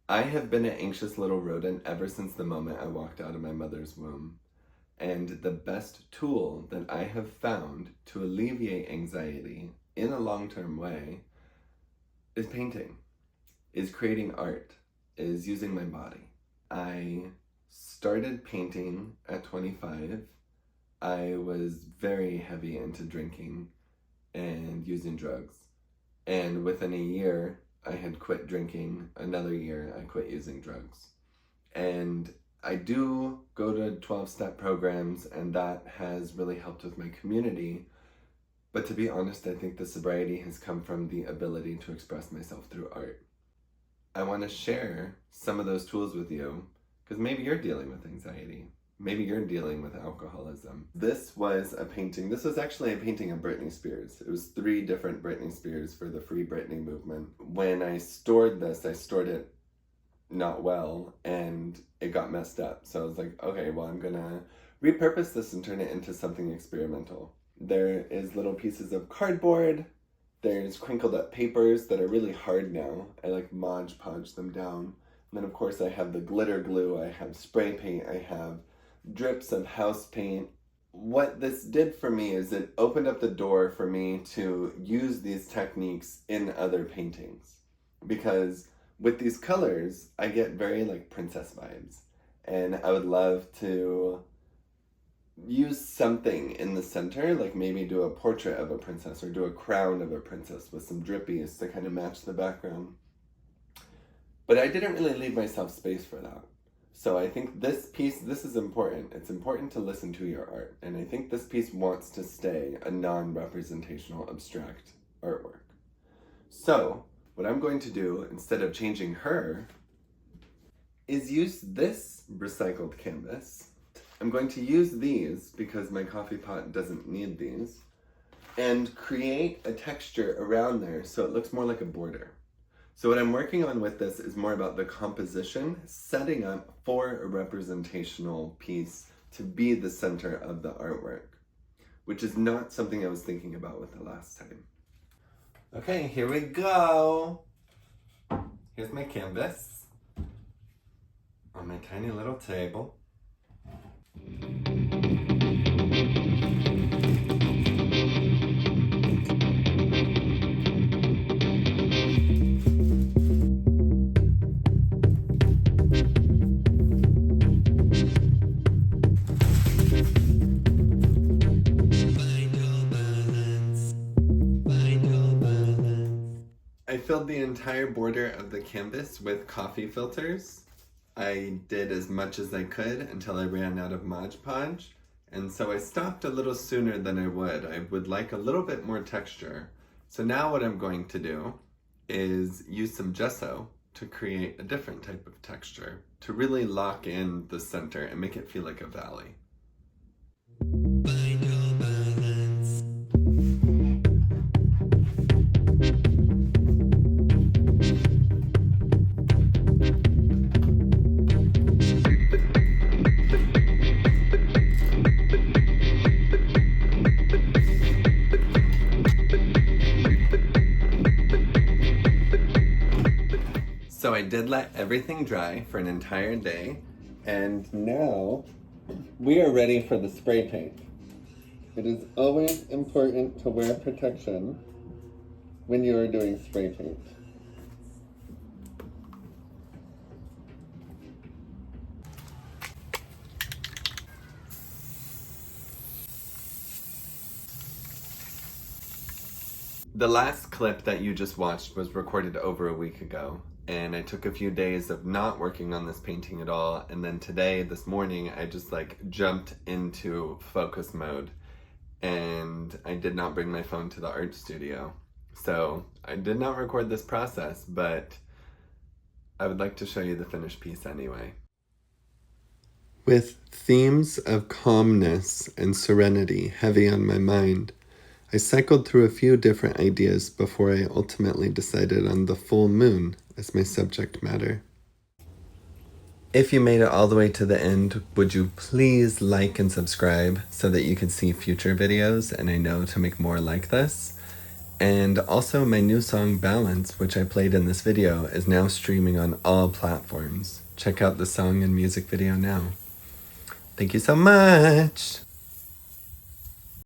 I have been an anxious little rodent ever since the moment I walked out of my mother's womb. And the best tool that I have found to alleviate anxiety in a long-term way is painting, is creating art, is using my body. I started painting at 25. I was very heavy into drinking and using drugs. And within a year, I had quit drinking. Another year, I quit using drugs. And I do go to 12-step programs, and that has really helped with my community. But to be honest, I think the sobriety has come from the ability to express myself through art. I want to share some of those tools with you, because maybe you're dealing with anxiety. Maybe you're dealing with alcoholism. This was a painting. This was actually a painting of Britney Spears. It was 3 different Britney Spears for the Free Britney movement. When I stored this, I stored it not well, and it got messed up. So I was like, okay, well, I'm gonna repurpose this and turn it into something experimental. There is little pieces of cardboard. There's crinkled up papers that are really hard now. I like Mod Podge them down. And then of course I have the glitter glue, I have spray paint, I have drips of house paint. What this did for me is it opened up the door for me to use these techniques in other paintings. Because with these colors, I get very like princess vibes. And I would love to use something in the center, like maybe do a portrait of a princess or do a crown of a princess with some drippies to kind of match the background. But I didn't really leave myself space for that. So I think this piece, this is important. It's important to listen to your art. And I think this piece wants to stay a non-representational abstract artwork. So what I'm going to do, instead of changing her, is use this recycled canvas. I'm going to use these because my coffee pot doesn't need these, and create a texture around there so it looks more like a border. So what I'm working on with this is more about the composition, setting up for a representational piece to be the center of the artwork, which is not something I was thinking about with the last time. Okay, here we go. Here's my canvas on my tiny little table. I filled the entire border of the canvas with coffee filters. I did as much as I could until I ran out of Mod Podge, and so I stopped a little sooner than I would. I would like a little bit more texture. So now what I'm going to do is use some gesso to create a different type of texture, to really lock in the center and make it feel like a valley. So I did let everything dry for an entire day, and now we are ready for the spray paint. It is always important to wear protection when you are doing spray paint. The last clip that you just watched was recorded over a week ago, and I took a few days of not working on this painting at all, and then today, this morning, I just jumped into focus mode, and I did not bring my phone to the art studio. So I did not record this process, but I would like to show you the finished piece anyway. With themes of calmness and serenity heavy on my mind, I cycled through a few different ideas before I ultimately decided on the full moon as my subject matter. If you made it all the way to the end, would you please like and subscribe so that you can see future videos and I know to make more like this? And also my new song Balance, which I played in this video, is now streaming on all platforms. Check out the song and music video now. Thank you so much!